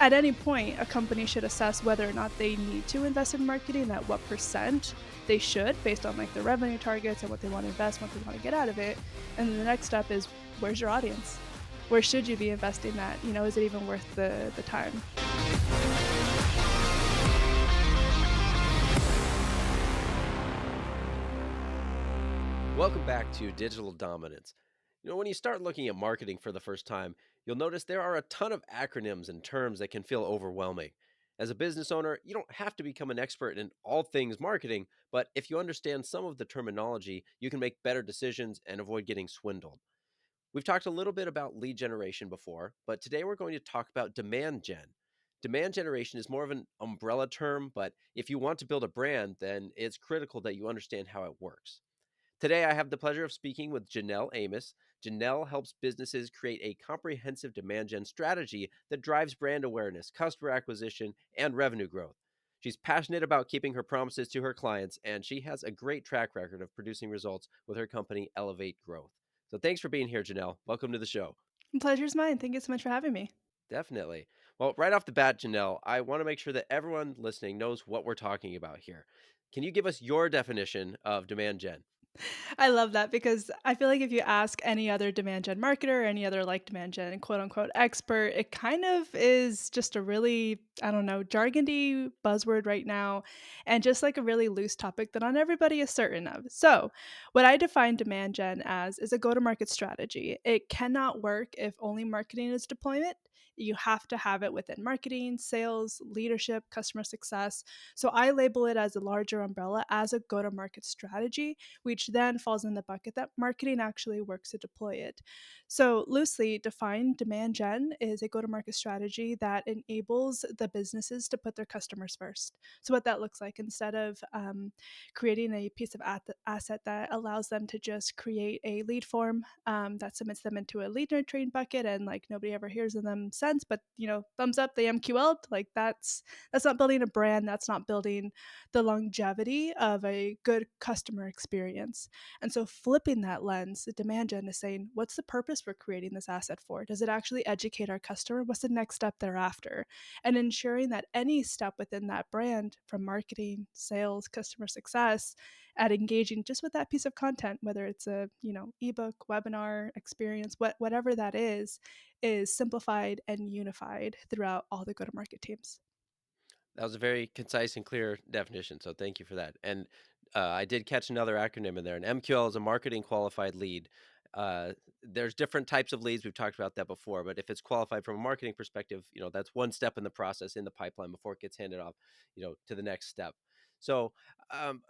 at any point, a company should assess whether or not they need to invest in marketing, at what percent they should, based on like their revenue targets and what they want to invest, what they want to get out of it. And then the next step is, where's your audience? Where should you be investing that? Is it even worth the time? Welcome back to Digital Dominance. When you start looking at marketing for the first time, you'll notice there are a ton of acronyms and terms that can feel overwhelming. As a business owner, you don't have to become an expert in all things marketing, but if you understand some of the terminology, you can make better decisions and avoid getting swindled. We've talked a little bit about lead generation before, but today we're going to talk about demand gen. Demand generation is more of an umbrella term, but if you want to build a brand, then it's critical that you understand how it works. Today, I have the pleasure of speaking with Janelle Amos. Janelle helps businesses create a comprehensive demand gen strategy that drives brand awareness, customer acquisition, and revenue growth. She's passionate about keeping her promises to her clients, and she has a great track record of producing results with her company, Elevate Growth. So thanks for being here, Janelle. Welcome to the show. Pleasure's mine. Thank you so much for having me. Definitely. Well, right off the bat, Janelle, I want to make sure that everyone listening knows what we're talking about here. Can you give us your definition of demand gen? I love that because I feel like if you ask any other demand gen marketer or any other like demand gen quote unquote expert, it kind of is just a really, I don't know, jargony buzzword right now and just like a really loose topic that not everybody is certain of. So, what I define demand gen as is a go to market strategy. It cannot work if only marketing is deployment. You have to have it within marketing, sales, leadership, customer success. So I label it as a larger umbrella as a go to market strategy, which then falls in the bucket that marketing actually works to deploy it. So, loosely defined, demand gen is a go to market strategy that enables the businesses to put their customers first. So, what that looks like, instead of creating a piece of asset that allows them to just create a lead form that submits them into a lead nurturing bucket and like nobody ever hears of them since, but thumbs up, they MQL'd, like that's not building a brand, that's not building the longevity of a good customer experience. And so flipping that lens, the demand gen is saying, what's the purpose we're creating this asset for? Does it actually educate our customer? What's the next step thereafter? And ensuring that any step within that brand, from marketing, sales, customer success, at engaging just with that piece of content, whether it's a, ebook, webinar, experience, whatever that is simplified and unified throughout all the go-to-market teams. That was a very concise and clear definition, so thank you for that. And I did catch another acronym in there. And MQL is a marketing qualified lead. There's different types of leads. We've talked about that before, but if it's qualified from a marketing perspective, that's one step in the process in the pipeline before it gets handed off, to the next step. So um,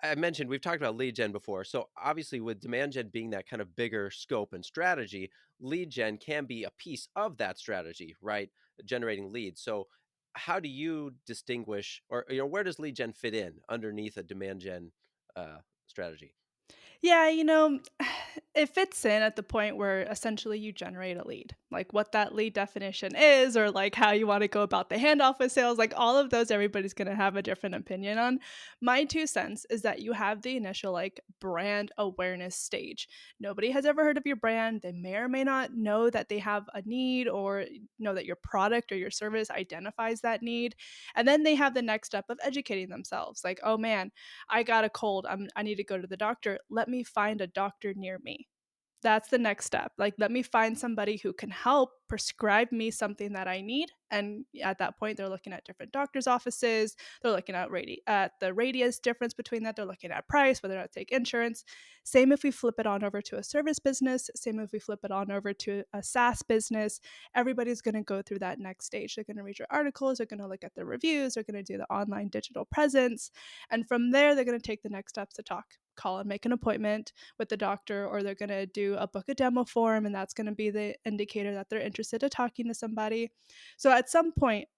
I mentioned we've talked about lead gen before. So obviously, with demand gen being that kind of bigger scope and strategy, lead gen can be a piece of that strategy, right? Generating leads. So how do you distinguish, or where does lead gen fit in underneath a demand gen strategy? Yeah, it fits in at the point where essentially you generate a lead. Like what that lead definition is, or like how you want to go about the handoff with sales, like all of those, everybody's going to have a different opinion on. My 2 cents is that you have the initial like brand awareness stage. Nobody has ever heard of your brand. They may or may not know that they have a need or know that your product or your service identifies that need. And then they have the next step of educating themselves. Like, oh man, I got a cold. I need to go to the doctor. Let me find a doctor near me. That's the next step. Like, let me find somebody who can help prescribe me something that I need. And at that point, they're looking at different doctors' offices. They're looking at the radius difference between that. They're looking at price, whether or not to take insurance. Same if we flip it on over to a service business. Same if we flip it on over to a SaaS business. Everybody's going to go through that next stage. They're going to read your articles. They're going to look at the reviews. They're going to do the online digital presence. And from there, they're going to take the next steps to call and make an appointment with the doctor, or they're going to do a book a demo form, and that's going to be the indicator that they're interested in talking to somebody. So at some point,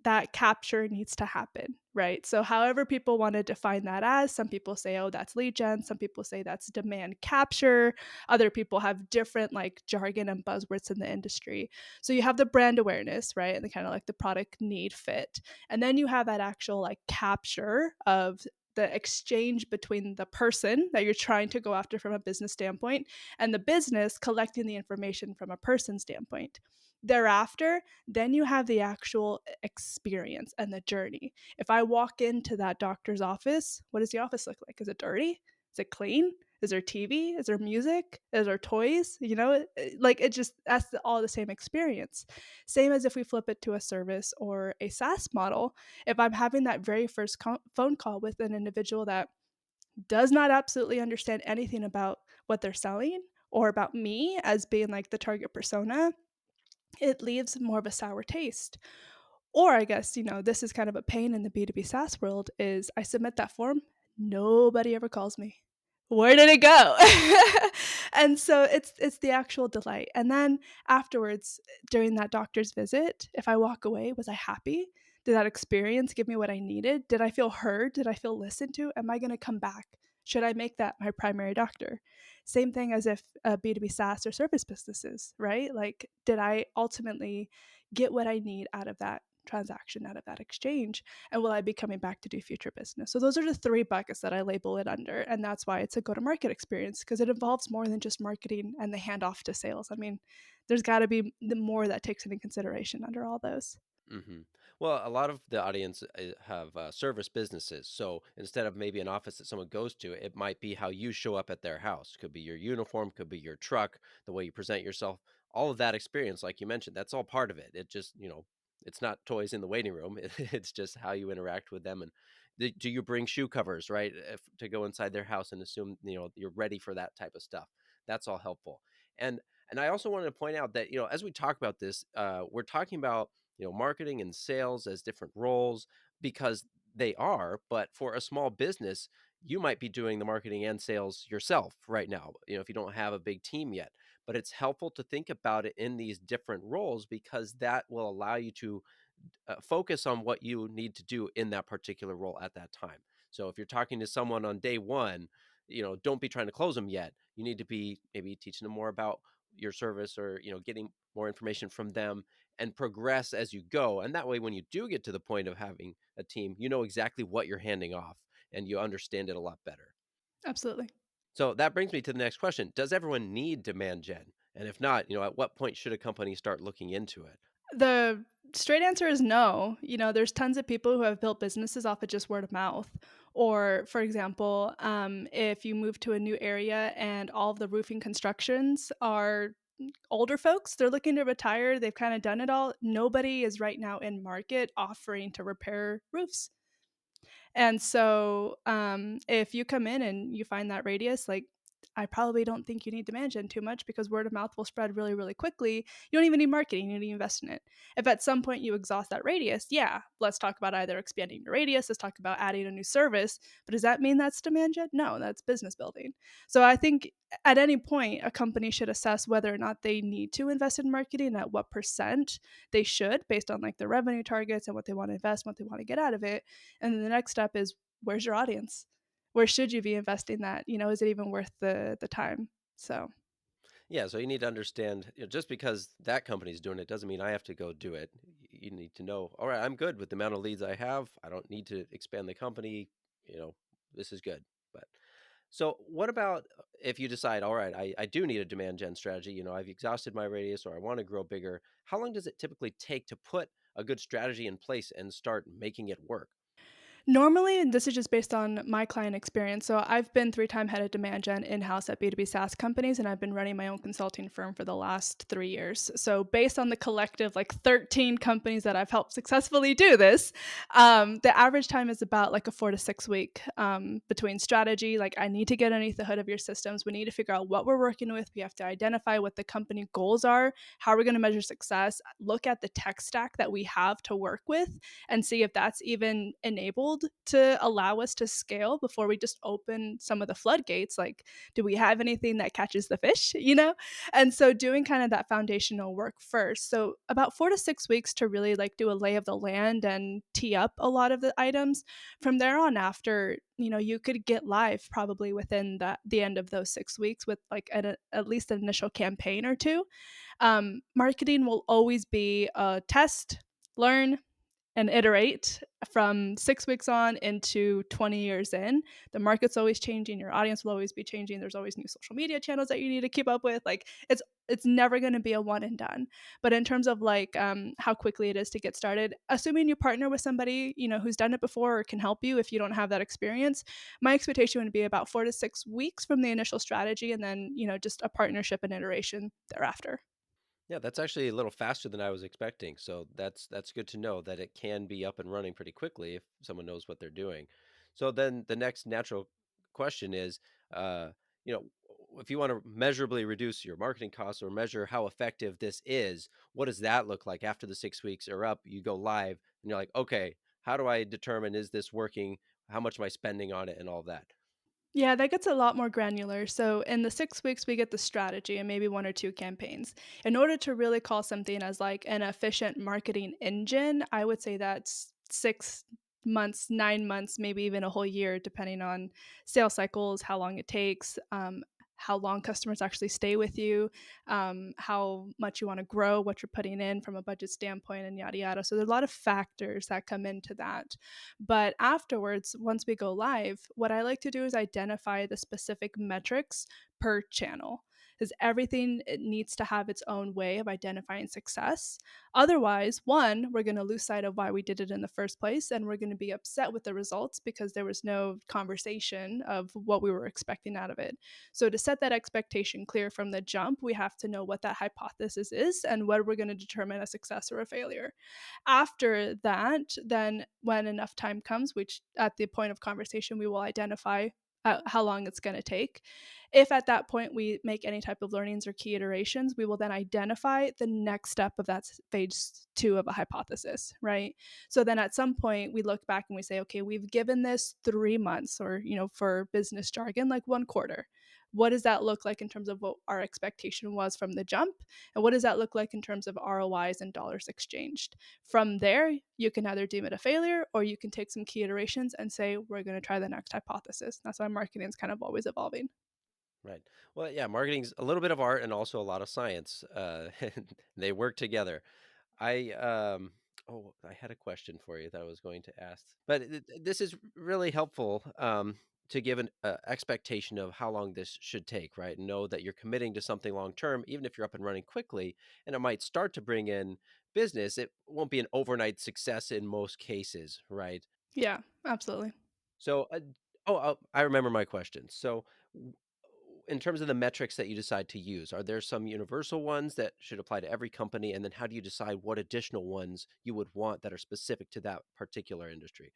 that capture needs to happen, right? So however people want to define that as, some people say, oh, that's lead gen. Some people say that's demand capture. Other people have different like jargon and buzzwords in the industry. So you have the brand awareness, right? And the kind of like the product need fit. And then you have that actual like capture of the exchange between the person that you're trying to go after from a business standpoint and the business collecting the information from a person standpoint. Thereafter, then you have the actual experience and the journey. If I walk into that doctor's office, what does the office look like? Is it dirty? Is it clean? Is there TV? Is there music? Is there toys? You know, like it just that's all the same experience. Same as if we flip it to a service or a SaaS model. If I'm having that very first phone call with an individual that does not absolutely understand anything about what they're selling or about me as being like the target persona, it leaves more of a sour taste. Or I guess, this is kind of a pain in the B2B SaaS world is I submit that form, nobody ever calls me. Where did it go? And so it's the actual delight. And then afterwards, during that doctor's visit, if I walk away, was I happy? Did that experience give me what I needed? Did I feel heard? Did I feel listened to? Am I going to come back? Should I make that my primary doctor? Same thing as if B2B SaaS or service businesses, right? Like, did I ultimately get what I need out of that transaction, out of that exchange? And will I be coming back to do future business? So those are the three buckets that I label it under. And that's why it's a go to market experience because it involves more than just marketing and the handoff to sales. I mean, there's got to be the more that takes into consideration under all those. Hmm. Well, a lot of the audience have service businesses. So instead of maybe an office that someone goes to, it might be how you show up at their house. Could be your uniform, could be your truck, the way you present yourself. All of that experience, like you mentioned, that's all part of it. It just, it's not toys in the waiting room. It's just how you interact with them. And do you bring shoe covers, right, to go inside their house and assume you're ready for that type of stuff? That's all helpful. And I also wanted to point out that as we talk about this, we're talking about marketing and sales as different roles because they are, but for a small business, you might be doing the marketing and sales yourself right now, if you don't have a big team yet. But it's helpful to think about it in these different roles because that will allow you to focus on what you need to do in that particular role at that time. So if you're talking to someone on day one, don't be trying to close them yet. You need to be maybe teaching them more about your service or, getting more information from them and progress as you go. And that way, when you do get to the point of having a team, you know exactly what you're handing off and you understand it a lot better. Absolutely. So that brings me to the next question. Does everyone need demand gen? And if not, at what point should a company start looking into it? The straight answer is no. There's tons of people who have built businesses off of just word of mouth. Or, for example, if you move to a new area and all of the roofing constructions are older folks, they're looking to retire, they've kind of done it all. Nobody is right now in market offering to repair roofs. And so, if you come in and you find that radius, like, I probably don't think you need demand gen too much because word of mouth will spread really, really quickly. You don't even need marketing, you need to invest in it. If at some point you exhaust that radius, yeah, let's talk about either expanding your radius, let's talk about adding a new service. But does that mean that's demand gen? No, that's business building. So I think at any point, a company should assess whether or not they need to invest in marketing and at what percent they should based on like their revenue targets and what they want to invest, what they want to get out of it. And then the next step is where's your audience? Where should you be investing that? Is it even worth the time? So, Yeah, so you need to understand, just because that company's doing it doesn't mean I have to go do it. You need to know, all right, I'm good with the amount of leads I have. I don't need to expand the company. You know, this is good. But so what about if you decide, all right, I do need a demand gen strategy. I've exhausted my radius or I want to grow bigger. How long does it typically take to put a good strategy in place and start making it work? normally, and this is just based on my client experience. So I've been three-time head of demand gen in-house at B2B SaaS companies, and I've been running my own consulting firm for the last 3 years. So based on the collective, like 13 companies that I've helped successfully do this, the average time is about like a 4 to 6 week between strategy. Like I need to get underneath the hood of your systems. We need to figure out what we're working with. We have to identify what the company goals are, how we're going to measure success, look at the tech stack that we have to work with, and see if that's even enabled to allow us to scale before we just open some of the floodgates. Like, do we have anything that catches the fish, And so doing kind of that foundational work first. So about 4 to 6 weeks to really like do a lay of the land and tee up a lot of the items. From there on after, you could get live probably within the end of those 6 weeks with like at least an initial campaign or two. Marketing will always be a test, learn, and iterate from 6 weeks on into 20 years in. The market's always changing, your audience will always be changing, there's always new social media channels that you need to keep up with, like, it's never gonna be a one and done. But in terms of, like, how quickly it is to get started, assuming you partner with somebody, who's done it before or can help you if you don't have that experience, my expectation would be about 4 to 6 weeks from the initial strategy and then, just a partnership and iteration thereafter. Yeah, that's actually a little faster than I was expecting. So that's good to know that it can be up and running pretty quickly if someone knows what they're doing. So then the next natural question is, uh, if you want to measurably reduce your marketing costs or measure how effective this is, what does that look like after the 6 weeks are up? You go live and you're like, okay, how do I determine is this working? How much am I spending on it and all that? Yeah, that gets a lot more granular. So in the 6 weeks, we get the strategy and maybe 1 or 2 campaigns. In order to really call something as like an efficient marketing engine, I would say that's 6 months, 9 months, maybe even a whole year, depending on sales cycles, how long it takes, how long customers actually stay with you, how much you want to grow, what you're putting in from a budget standpoint, and yada yada. So there's a lot of factors that come into that. But afterwards, once we go live, what I like to do is identify the specific metrics per channel. Because everything it needs to have its own way of identifying success. Otherwise, one, we're going to lose sight of why we did it in the first place, and we're going to be upset with the results because there was no conversation of what we were expecting out of it. So, to set that expectation clear from the jump, we have to know what that hypothesis is and what we're going to determine a success or a failure. After that, then when enough time comes, which at the point of conversation, we will identify how long it's going to take. If at that point we make any type of learnings or key iterations, we will then identify the next step of that phase two of a hypothesis, right? So then at some point we look back and we say, okay, we've given this 3 months or, for business jargon, like 1 quarter. What does that look like in terms of what our expectation was from the jump? And what does that look like in terms of ROIs and dollars exchanged? From there, you can either deem it a failure or you can take some key iterations and say, we're going to try the next hypothesis. That's why marketing is kind of always evolving. Right. Well, yeah, marketing's a little bit of art and also a lot of science. They work together. I oh, I had a question for you that I was going to ask, but this is really helpful to give an expectation of how long this should take, right? And know that you're committing to something long term, even if you're up and running quickly, and it might start to bring in business. It won't be an overnight success in most cases, right? Yeah, absolutely. So, I remember my question. So, w- in terms of the metrics that you decide to use, are there some universal ones that should apply to every company? And then how do you decide what additional ones you would want that are specific to that particular industry?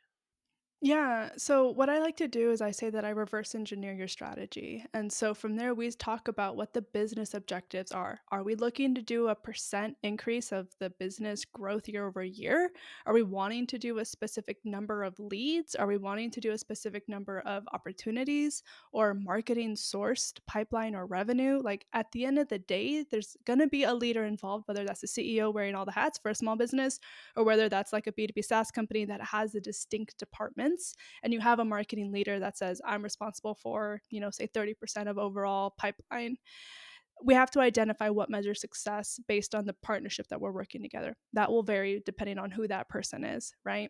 Yeah. So what I like to do is I say that I reverse engineer your strategy. And so from there, we talk about what the business objectives are. Are we looking to do a percent increase of the business growth year over year? Are we wanting to do a specific number of leads? Are we wanting to do a specific number of opportunities or marketing sourced pipeline or revenue? Like at the end of the day, there's going to be a leader involved, whether that's the CEO wearing all the hats for a small business or whether that's like a B2B SaaS company that has a distinct departments and you have a marketing leader that says, I'm responsible for, say 30% of overall pipeline. We have to identify what measures success based on the partnership that we're working together. That will vary depending on who that person is, right?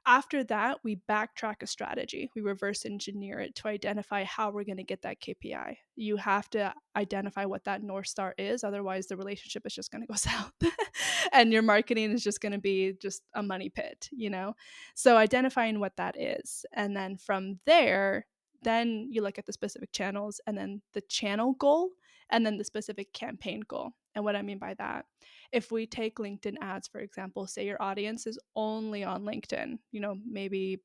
After that, we backtrack a strategy. We reverse engineer it to identify how we're going to get that KPI. You have to identify what that North Star is. Otherwise, the relationship is just going to go south and your marketing is just going to be just a money pit. So identifying what that is. And then from there, then you look at the specific channels and then the channel goal and then the specific campaign goal. And what I mean by that, if we take LinkedIn ads, for example, say your audience is only on LinkedIn, maybe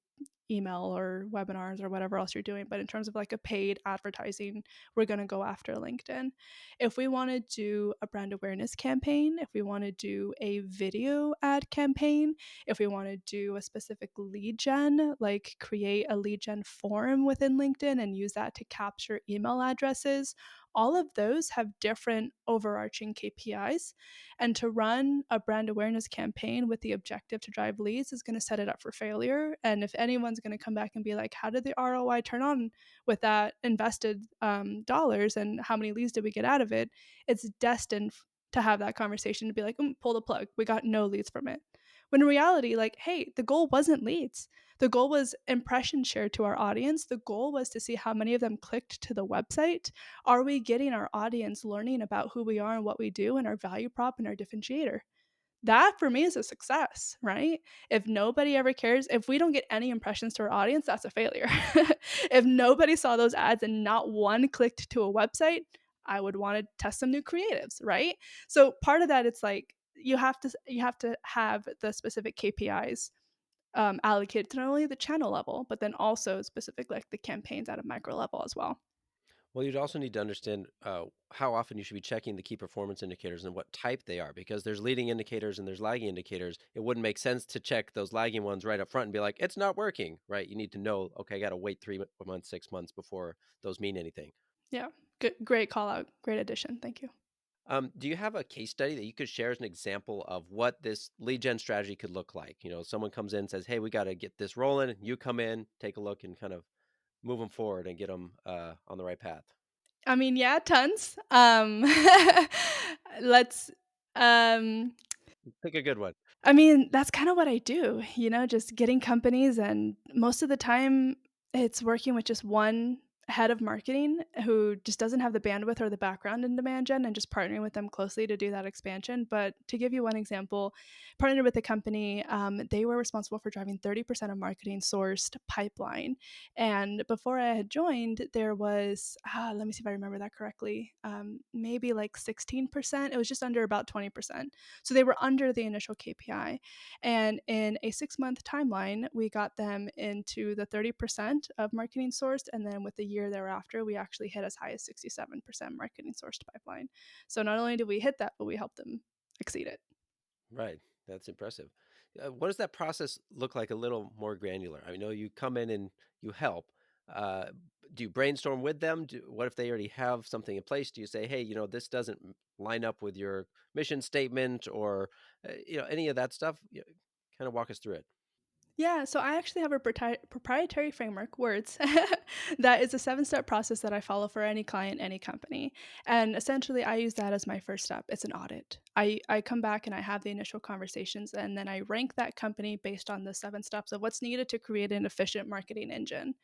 email or webinars or whatever else you're doing. But in terms of like a paid advertising, we're going to go after LinkedIn. If we want to do a brand awareness campaign, if we want to do a video ad campaign, if we want to do a specific lead gen, like create a lead gen form within LinkedIn and use that to capture email addresses, all of those have different overarching KPIs. And to run a brand awareness campaign with the objective to drive leads is going to set it up for failure. And if anyone's going to come back and be like, how did the ROI turn on with that invested dollars and how many leads did we get out of it? It's destined to have that conversation to be like, pull the plug. We got no leads from it. When in reality, like, hey, the goal wasn't leads. The goal was impression share to our audience. The goal was to see how many of them clicked to the website. Are we getting our audience learning about who we are and what we do and our value prop and our differentiator? That for me is a success, right? If nobody ever cares, if we don't get any impressions to our audience, that's a failure. If nobody saw those ads and not one clicked to a website, I would want to test some new creatives, right? So part of that, it's like you have to have the specific KPIs allocated to not only the channel level, but then also specific like the campaigns at a micro level as well. Well, you'd also need to understand how often you should be checking the key performance indicators and what type they are, because there's leading indicators and there's lagging indicators. It wouldn't make sense to check those lagging ones right up front and be like, it's not working, right? You need to know, okay, I got to wait 3 months, 6 months before those mean anything. Yeah, good, great call out, great addition. Thank you. Do you have a case study that you could share as an example of what this lead gen strategy could look like? Someone comes in and says, hey, we got to get this rolling. You come in, take a look, and kind of move them forward and get them on the right path. I mean, yeah, tons. Let's um Pick a good one. I mean, that's kind of what I do, just getting companies, and most of the time it's working with just one head of marketing who just doesn't have the bandwidth or the background in demand gen, and just partnering with them closely to do that expansion. But to give you one example, partnered with a company, they were responsible for driving 30% of marketing sourced pipeline. And before I had joined, there was, let me see if I remember that correctly, maybe like 16%. It was just under about 20%. So they were under the initial KPI. And in a 6 month timeline, we got them into the 30% of marketing sourced. And then with the year thereafter, we actually hit as high as 67% marketing sourced pipeline. So not only did we hit that, but we helped them exceed it. Right. That's impressive. What does that process look like a little more granular? I know you come in and you help. Uh, do you brainstorm with them? What if they already have something in place? Do you say, hey, this doesn't line up with your mission statement or, any of that stuff? Kind of walk us through it. Yeah, so I actually have a proprietary framework, words, that is a 7 step process that I follow for any client, any company. And essentially, I use that as my first step. It's an audit. I come back and I have the initial conversations, and then I rank that company based on the 7 steps of what's needed to create an efficient marketing engine.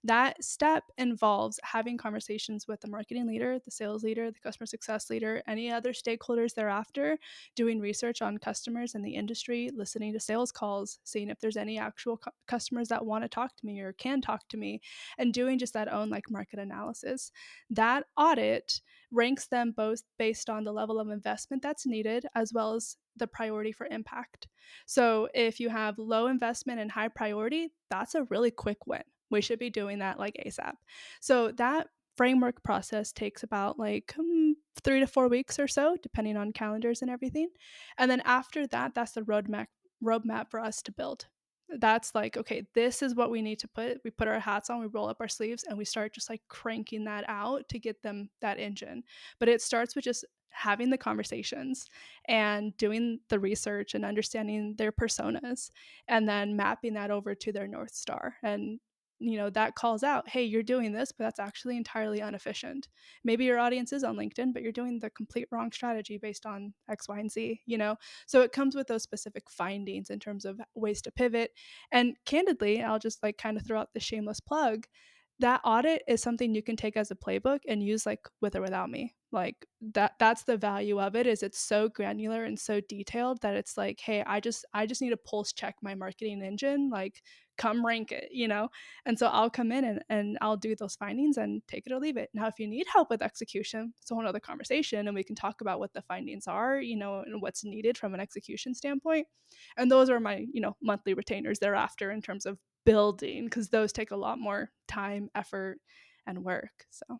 That step involves having conversations with the marketing leader, the sales leader, the customer success leader, any other stakeholders thereafter, doing research on customers in the industry, listening to sales calls, seeing if there's any actual customers that want to talk to me or can talk to me, and doing just that own like market analysis. That audit ranks them both based on the level of investment that's needed as well as the priority for impact. So if you have low investment and high priority, that's a really quick win. We should be doing that like ASAP. So that framework process takes about like 3 to 4 weeks or so, depending on calendars and everything. And then after that, that's the roadmap for us to build. That's like, okay, this is what we need to put. We put our hats on, we roll up our sleeves, and we start just like cranking that out to get them that engine. But it starts with just having the conversations and doing the research and understanding their personas, and then mapping that over to their North Star. And that calls out, hey, you're doing this, but that's actually entirely inefficient. Maybe your audience is on LinkedIn, but you're doing the complete wrong strategy based on X, Y, and Z. So it comes with those specific findings in terms of ways to pivot. And candidly, I'll just like kind of throw out the shameless plug. That audit is something you can take as a playbook and use like with or without me. Like that's the value of it, is it's so granular and so detailed that it's like, hey, I just need to pulse check my marketing engine, like come rank it. And so I'll come in and I'll do those findings and take it or leave it. Now, if you need help with execution, it's a whole other conversation, and we can talk about what the findings are, and what's needed from an execution standpoint. And those are my, monthly retainers thereafter in terms of building, because those take a lot more time, effort, and work. So,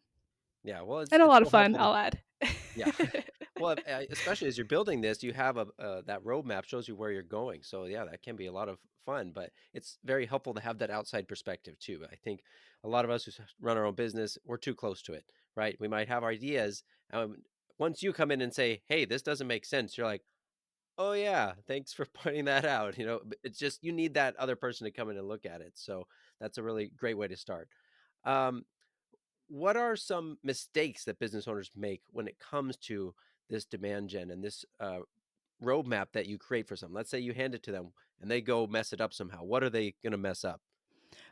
Yeah. Well, and a it's lot of so fun, helpful to I'll add. Yeah. Well, especially as you're building this, you have that roadmap shows you where you're going. So yeah, that can be a lot of fun, but it's very helpful to have that outside perspective too. I think a lot of us who run our own business, we're too close to it, right? We might have ideas. Once you come in and say, "Hey, this doesn't make sense," you're like, "Oh yeah, thanks for pointing that out." It's just you need that other person to come in and look at it. So that's a really great way to start. Um, what are some mistakes that business owners make when it comes to this demand gen and this roadmap that you create for some? Let's say you hand it to them and they go mess it up somehow. What are they going to mess up?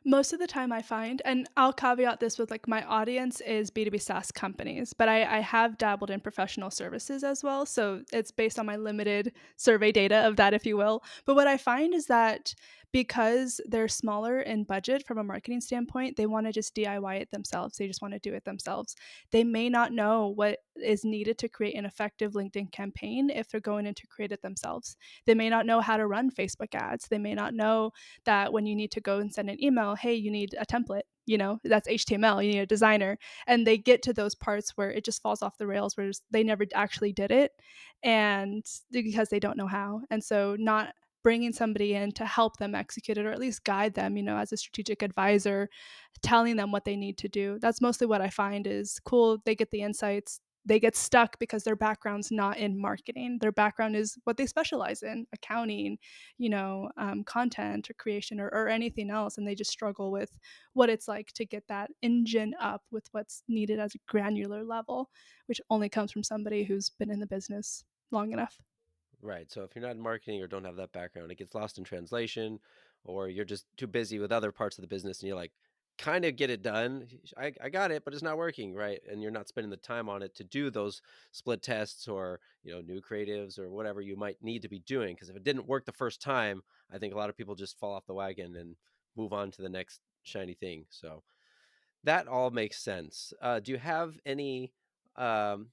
Most of the time I find, and I'll caveat this with like my audience is B2B SaaS companies, but I have dabbled in professional services as well. So it's based on my limited survey data of that, if you will. But what I find is that because they're smaller in budget from a marketing standpoint, they want to just DIY it themselves. They just want to do it themselves. They may not know what is needed to create an effective LinkedIn campaign if they're going in to create it themselves. They may not know how to run Facebook ads. They may not know that when you need to go and send an email, hey, you need a template, that's HTML, you need a designer. And they get to those parts where it just falls off the rails, where they never actually did it. And because they don't know how. And so, not bringing somebody in to help them execute it or at least guide them, as a strategic advisor, telling them what they need to do. That's mostly what I find is cool. They get the insights. They get stuck because their background's not in marketing. Their background is what they specialize in, accounting, content or creation or anything else. And they just struggle with what it's like to get that engine up with what's needed as a granular level, which only comes from somebody who's been in the business long enough. Right. So if you're not in marketing or don't have that background, it gets lost in translation, or you're just too busy with other parts of the business and you're like, kind of get it done. I got it, but it's not working. Right. And you're not spending the time on it to do those split tests or, new creatives or whatever you might need to be doing. Because if it didn't work the first time, I think a lot of people just fall off the wagon and move on to the next shiny thing. So that all makes sense. Do you have any um,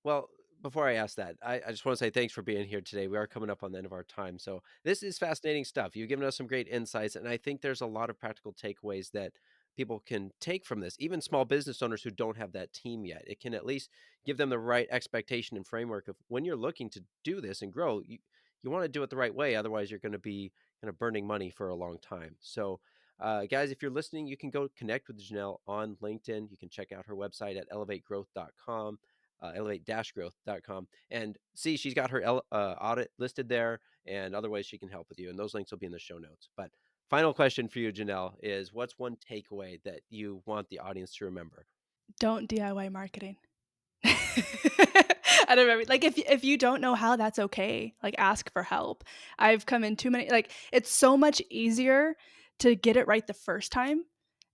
well, before I ask that, I just want to say thanks for being here today. We are coming up on the end of our time. So, this is fascinating stuff. You've given us some great insights, and I think there's a lot of practical takeaways that people can take from this, even small business owners who don't have that team yet. It can at least give them the right expectation and framework of when you're looking to do this and grow, you want to do it the right way. Otherwise, you're going to be kind of burning money for a long time. So, guys, if you're listening, you can go connect with Janelle on LinkedIn. You can check out her website at elevategrowth.com, elevate-growth.com, and see she's got her audit listed there and other ways she can help with you. And those links will be in the show notes. But final question for you, Janelle, is what's one takeaway that you want the audience to remember? Don't DIY marketing. I don't remember. Like if you don't know how, that's okay. Like ask for help. I've come in too many like it's so much easier to get it right the first time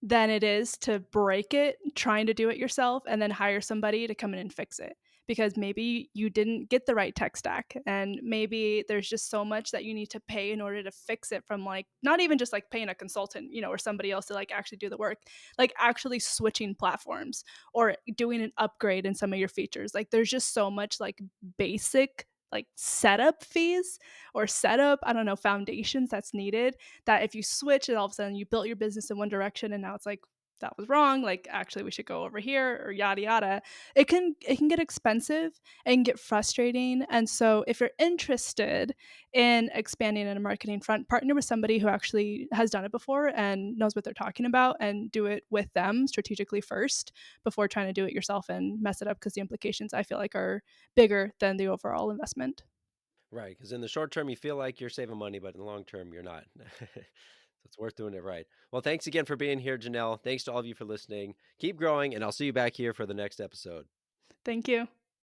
than it is to break it trying to do it yourself and then hire somebody to come in and fix it. Because maybe you didn't get the right tech stack and maybe there's just so much that you need to pay in order to fix it from like not even just like paying a consultant, or somebody else to like actually do the work, like actually switching platforms or doing an upgrade in some of your features. Like there's just so much like basic like setup fees or setup, I don't know, foundations that's needed that if you switch it all of a sudden you built your business in one direction and now it's like that was wrong, like actually we should go over here or yada yada. It can get expensive and get frustrating. And so if you're interested in expanding in a marketing front, partner with somebody who actually has done it before and knows what they're talking about and do it with them strategically first before trying to do it yourself and mess it up because the implications I feel like are bigger than the overall investment. Right, because in the short term, you feel like you're saving money, but in the long term, you're not. So it's worth doing it right. Well, thanks again for being here, Janelle. Thanks to all of you for listening. Keep growing, and I'll see you back here for the next episode. Thank you.